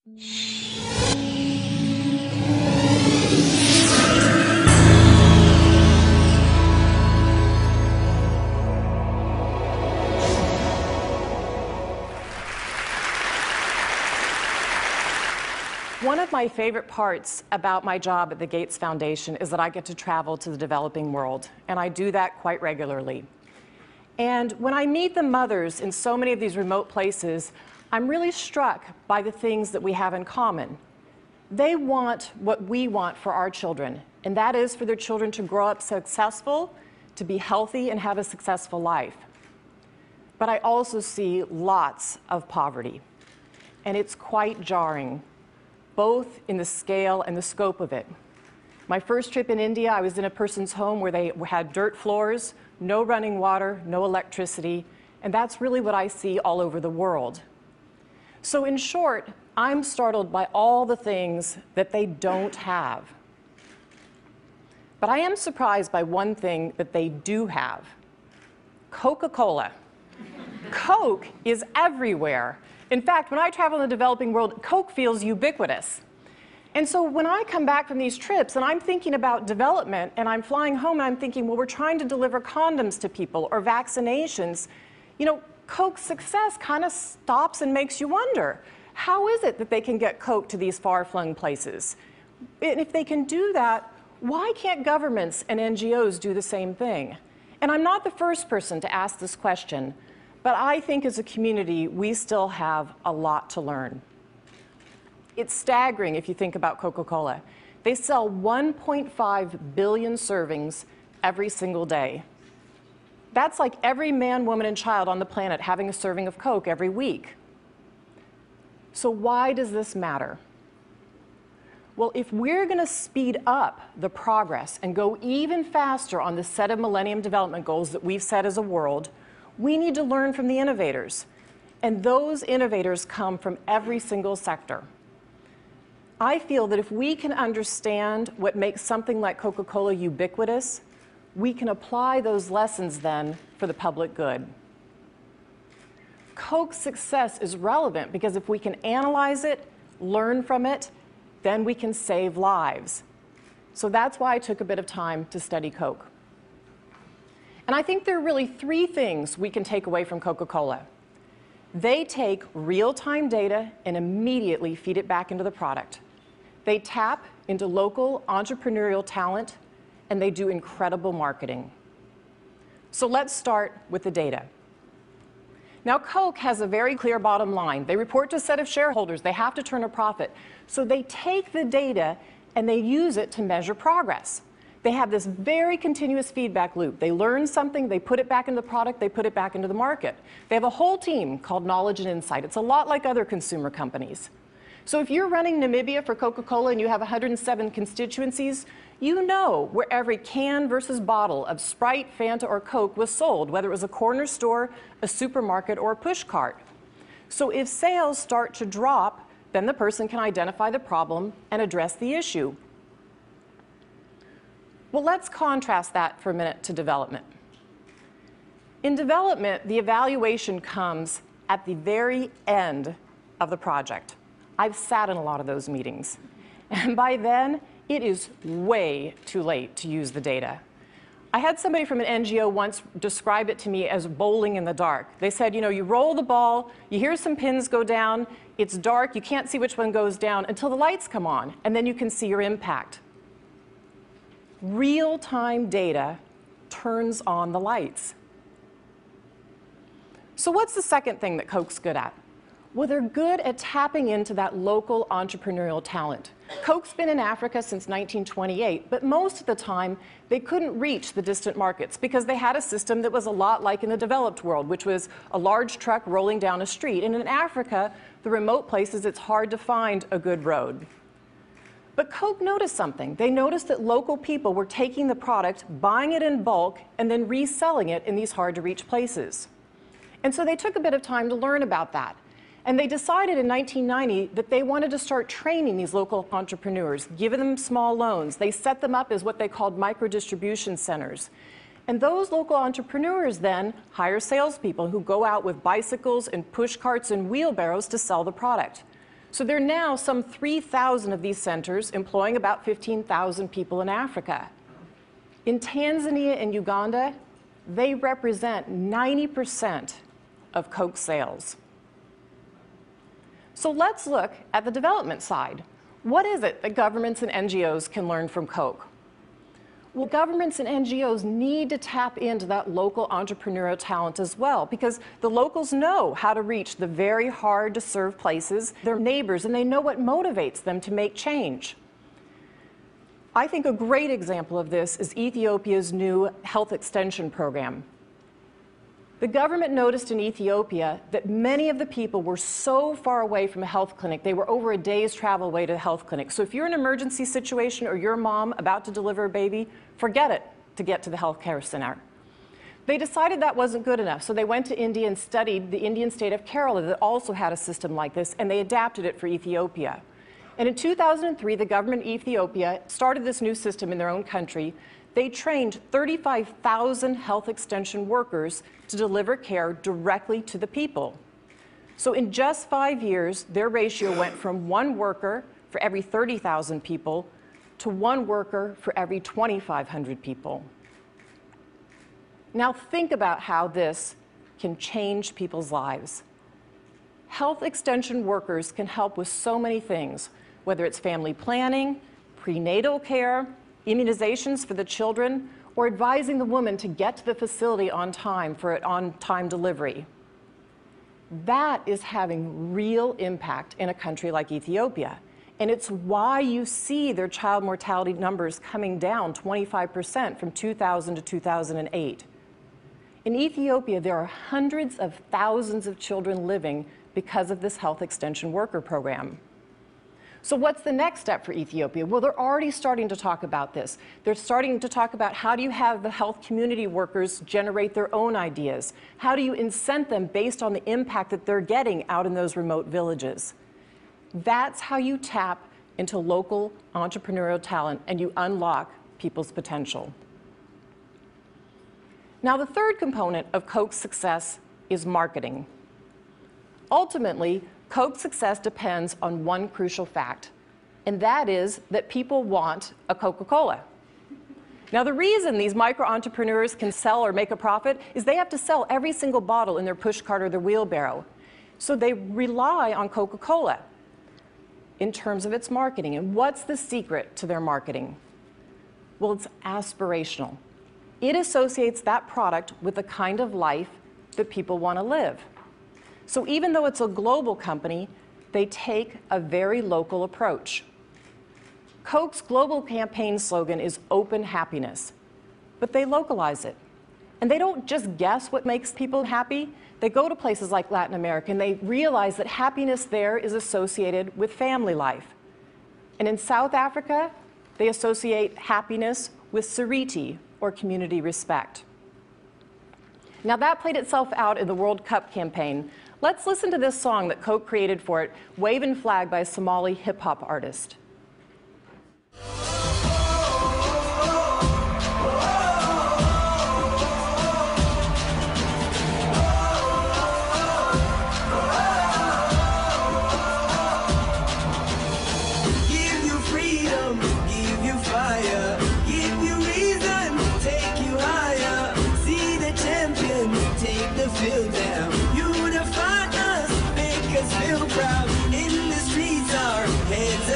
One of my favorite parts about my job at the Gates Foundation is that I get to travel to the developing world, and I do that quite regularly. And when I meet the mothers in so many of these remote places, I'm really struck by the things that we have in common. They want what we want for our children, and that is for their children to grow up successful, to be healthy, and have a successful life. But I also see lots of poverty, and it's quite jarring, both in the scale and the scope of it. My first trip in India, I was in a person's home where they had dirt floors, no running water, no electricity, and that's really what I see all over the world. So in short, I'm startled by all the things that they don't have. But I am surprised by one thing that they do have: Coca-Cola. Coke is everywhere. In fact, when I travel in the developing world, Coke feels ubiquitous. And so when I come back from these trips and I'm thinking about development and I'm flying home and I'm thinking, well, we're trying to deliver condoms to people or vaccinations, you know, Coke's success kind of stops and makes you wonder, how is it that they can get Coke to these far-flung places? And if they can do that, why can't governments and NGOs do the same thing? And I'm not the first person to ask this question, but I think as a community, we still have a lot to learn. It's staggering if you think about Coca-Cola. They sell 1.5 billion servings every single day. That's like every man, woman, and child on the planet having a serving of Coke every week. So why does this matter? Well, if we're going to speed up the progress and go even faster on the set of Millennium Development Goals that we've set as a world, we need to learn from the innovators. And those innovators come from every single sector. I feel that if we can understand what makes something like Coca-Cola ubiquitous, we can apply those lessons then for the public good. Coke's success is relevant because if we can analyze it, learn from it, then we can save lives. So that's why I took a bit of time to study Coke. And I think there are really three things we can take away from Coca-Cola. They take real-time data and immediately feed it back into the product. They tap into local entrepreneurial talent, and they do incredible marketing. So let's start with the data. Now, Coke has a very clear bottom line. They report to a set of shareholders. They have to turn a profit. So they take the data and they use it to measure progress. They have this very continuous feedback loop. They learn something, they put it back into the product, they put it back into the market. They have a whole team called Knowledge and Insight. It's a lot like other consumer companies. So if you're running Namibia for Coca-Cola and you have 107 constituencies, you know where every can versus bottle of Sprite, Fanta, or Coke was sold, whether it was a corner store, a supermarket, or a push cart. So if sales start to drop, then the person can identify the problem and address the issue. Well, let's contrast that for a minute to development. In development, the evaluation comes at the very end of the project. I've sat in a lot of those meetings. And by then, it is way too late to use the data. I had somebody from an NGO once describe it to me as bowling in the dark. They said, you know, you roll the ball, you hear some pins go down, it's dark, you can't see which one goes down until the lights come on, and then you can see your impact. Real-time data turns on the lights. So what's the second thing that Coke's good at? Well, they're good at tapping into that local entrepreneurial talent. Coke's been in Africa since 1928, but most of the time they couldn't reach the distant markets because they had a system that was a lot like in the developed world, which was a large truck rolling down a street. And in Africa, the remote places, it's hard to find a good road. But Coke noticed something. They noticed that local people were taking the product, buying it in bulk, and then reselling it in these hard-to-reach places. And so they took a bit of time to learn about that. And they decided in 1990 that they wanted to start training these local entrepreneurs, giving them small loans. They set them up as what they called micro-distribution centers. And those local entrepreneurs then hire salespeople who go out with bicycles and push carts and wheelbarrows to sell the product. So there are now some 3,000 of these centers employing about 15,000 people in Africa. In Tanzania and Uganda, they represent 90% of Coke sales. So let's look at the development side. What is it that governments and NGOs can learn from Coke? Well, governments and NGOs need to tap into that local entrepreneurial talent as well, because the locals know how to reach the very hard to serve places, their neighbors, and they know what motivates them to make change. I think a great example of this is Ethiopia's new health extension program. The government noticed in Ethiopia that many of the people were so far away from a health clinic, they were over a day's travel away to the health clinic. So if you're in an emergency situation or you're a mom about to deliver a baby, forget it to get to the healthcare center. They decided that wasn't good enough, so they went to India and studied the Indian state of Kerala that also had a system like this, and they adapted it for Ethiopia. And in 2003, the government of Ethiopia started this new system in their own country. They trained 35,000 health extension workers to deliver care directly to the people. So in just 5 years, their ratio went from 1 worker for every 30,000 people to 1 worker for every 2,500 people. Now think about how this can change people's lives. Health extension workers can help with so many things, whether it's family planning, prenatal care, immunizations for the children, or advising the woman to get to the facility on time for an on-time delivery. That is having real impact in a country like Ethiopia. And it's why you see their child mortality numbers coming down 25% from 2000 to 2008. In Ethiopia, there are hundreds of thousands of children living because of this health extension worker program. So what's the next step for Ethiopia? Well, they're already starting to talk about this. They're starting to talk about how do you have the health community workers generate their own ideas? How do you incent them based on the impact that they're getting out in those remote villages? That's how you tap into local entrepreneurial talent and you unlock people's potential. Now, the third component of Coke's success is marketing. Ultimately, Coke's success depends on one crucial fact, and that is that people want a Coca-Cola. Now, the reason these micro-entrepreneurs can sell or make a profit is they have to sell every single bottle in their pushcart or their wheelbarrow. So they rely on Coca-Cola in terms of its marketing. And what's the secret to their marketing? Well, it's aspirational. It associates that product with the kind of life that people want to live. So even though it's a global company, they take a very local approach. Coke's global campaign slogan is open happiness, but they localize it. And they don't just guess what makes people happy. They go to places like Latin America and they realize that happiness there is associated with family life. And in South Africa, they associate happiness with Sariti, or community respect. Now that played itself out in the World Cup campaign. Let's listen to this song that Coke created for it, Wavin' Flag by a Somali hip-hop artist.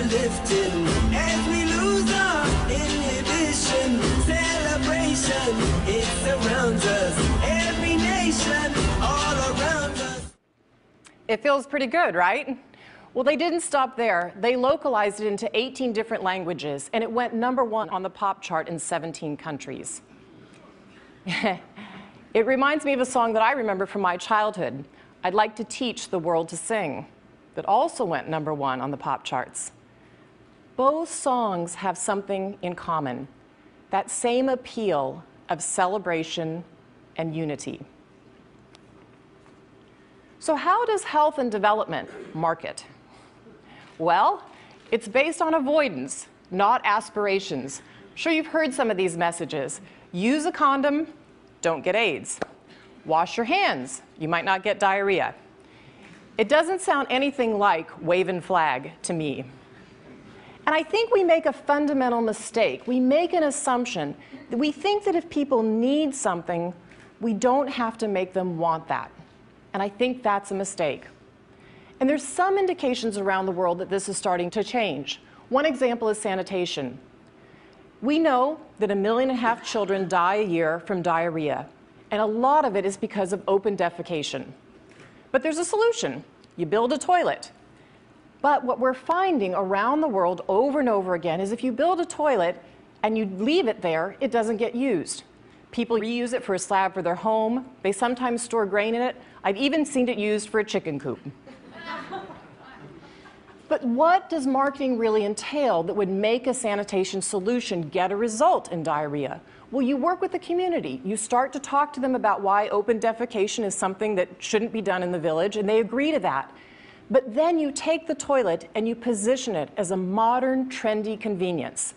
Lifting as we lose our inhibition. Celebration, it surrounds us. Every nation, all around us. It feels pretty good, right? Well, they didn't stop there. They localized it into 18 different languages, and it went #1 on the pop chart in 17 countries. It reminds me of a song that I remember from my childhood, I'd Like to Teach the World to Sing, that also went #1 on the pop charts. Both songs have something in common, that same appeal of celebration and unity. So how does health and development market? Well, it's based on avoidance, not aspirations. I'm sure you've heard some of these messages. Use a condom, don't get AIDS. Wash your hands, you might not get diarrhea. It doesn't sound anything like wave and flag to me. And I think we make a fundamental mistake. We make an assumption that we think that if people need something, we don't have to make them want that. And I think that's a mistake. And there's some indications around the world that this is starting to change. One example is sanitation. We know that 1.5 million children die a year from diarrhea, and a lot of it is because of open defecation. But there's a solution. You build a toilet. But what we're finding around the world over and over again is if you build a toilet and you leave it there, it doesn't get used. People reuse it for a slab for their home. They sometimes store grain in it. I've even seen it used for a chicken coop. But what does marketing really entail that would make a sanitation solution get a result in diarrhea? Well, you work with the community. You start to talk to them about why open defecation is something that shouldn't be done in the village, and they agree to that. But then you take the toilet and you position it as a modern, trendy convenience.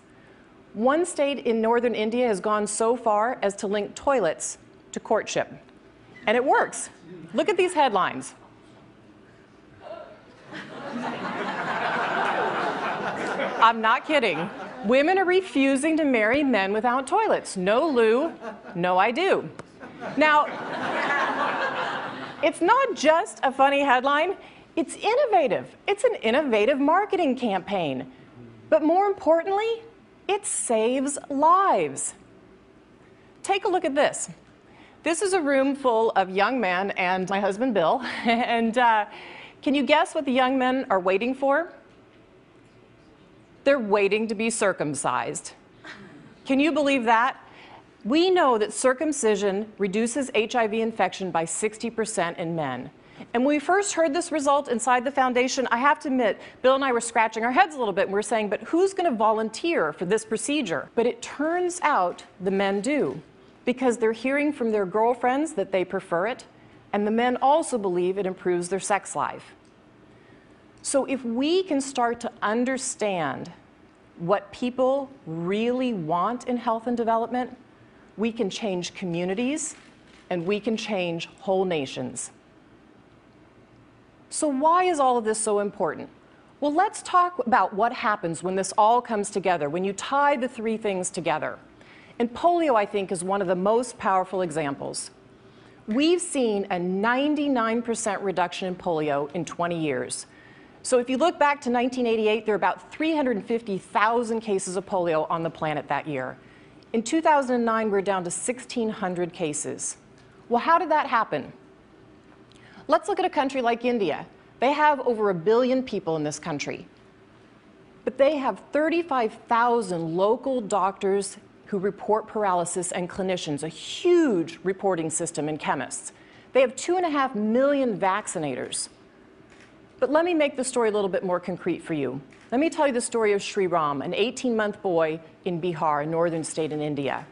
One state in northern India has gone so far as to link toilets to courtship. And it works. Look at these headlines. I'm not kidding. Women are refusing to marry men without toilets. No loo, no I do. Now, it's not just a funny headline, it's innovative. It's an innovative marketing campaign. But more importantly, it saves lives. Take a look at this. This is a room full of young men and my husband Bill. And can you guess what the young men are waiting for? They're waiting to be circumcised. Can you believe that? We know that circumcision reduces HIV infection by 60% in men. And when we first heard this result inside the foundation, I have to admit, Bill and I were scratching our heads a little bit, and we were saying, but who's going to volunteer for this procedure? But it turns out the men do, because they're hearing from their girlfriends that they prefer it, and the men also believe it improves their sex life. So if we can start to understand what people really want in health and development, we can change communities and we can change whole nations. So why is all of this so important? Well, let's talk about what happens when this all comes together, when you tie the three things together. And polio, I think, is one of the most powerful examples. We've seen a 99% reduction in polio in 20 years. So if you look back to 1988, there were about 350,000 cases of polio on the planet that year. In 2009, we're down to 1,600 cases. Well, how did that happen? Let's look at a country like India. They have over 1 billion people in this country. But they have 35,000 local doctors who report paralysis and clinicians, a huge reporting system, and chemists. They have 2.5 million vaccinators. But let me make the story a little bit more concrete for you. Let me tell you the story of Sri Ram, an 18-month boy in Bihar, a northern state in India.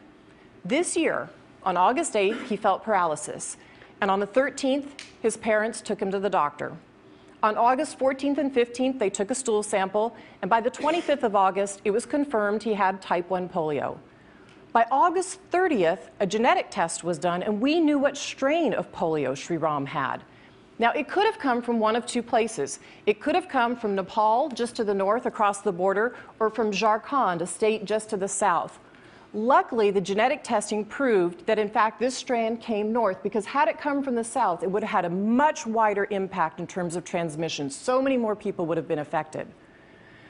This year, on August 8th, he felt paralysis. And on the 13th, his parents took him to the doctor. On August 14th and 15th, they took a stool sample, and by the 25th of August, it was confirmed he had type 1 polio. By August 30th, a genetic test was done, and we knew what strain of polio Sri Ram had. Now, it could have come from one of two places. It could have come from Nepal, just to the north across the border, or from Jharkhand, a state just to the south. Luckily, the genetic testing proved that, in fact, this strand came north, because had it come from the south, it would have had a much wider impact in terms of transmission. So many more people would have been affected.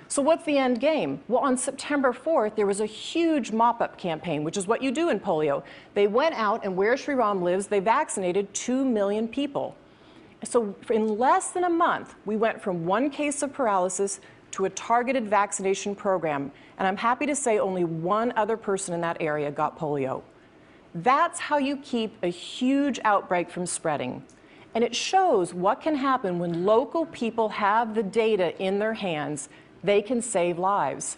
So what's the end game? Well, on September 4th, there was a huge mop-up campaign, which is what you do in polio. They went out, and where Sri Ram lives, they vaccinated 2 million people. So in less than a month, we went from 1 case of paralysis to a targeted vaccination program. And I'm happy to say only 1 other person in that area got polio. That's how you keep a huge outbreak from spreading. And it shows what can happen when local people have the data in their hands. They can save lives.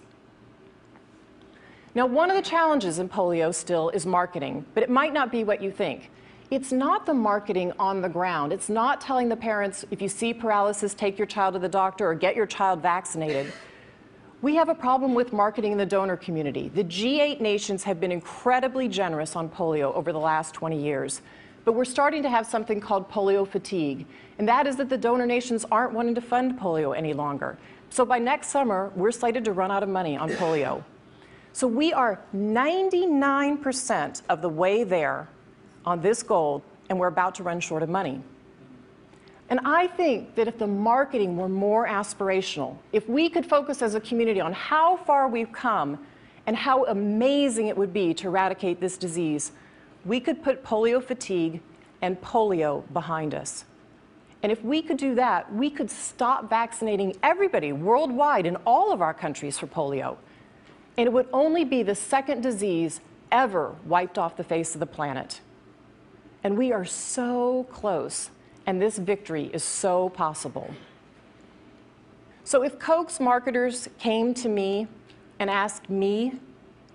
Now, one of the challenges in polio still is marketing, but it might not be what you think. It's not the marketing on the ground. It's not telling the parents, if you see paralysis, take your child to the doctor or get your child vaccinated. We have a problem with marketing in the donor community. The G8 nations have been incredibly generous on polio over the last 20 years. But we're starting to have something called polio fatigue, and that is that the donor nations aren't wanting to fund polio any longer. So by next summer, we're slated to run out of money on polio. So we are 99% of the way there on this goal, and we're about to run short of money. And I think that if the marketing were more aspirational, if we could focus as a community on how far we've come and how amazing it would be to eradicate this disease, we could put polio fatigue and polio behind us. And if we could do that, we could stop vaccinating everybody worldwide in all of our countries for polio. And it would only be the second disease ever wiped off the face of the planet. And we are so close, and this victory is so possible. So if Coke's marketers came to me and asked me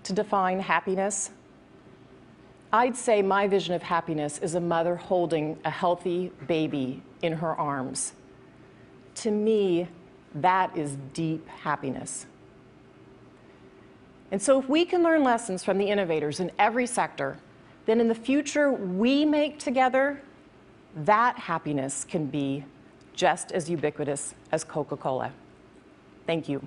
to define happiness, I'd say my vision of happiness is a mother holding a healthy baby in her arms. To me, that is deep happiness. And so if we can learn lessons from the innovators in every sector, then in the future we make together, that happiness can be just as ubiquitous as Coca-Cola. Thank you.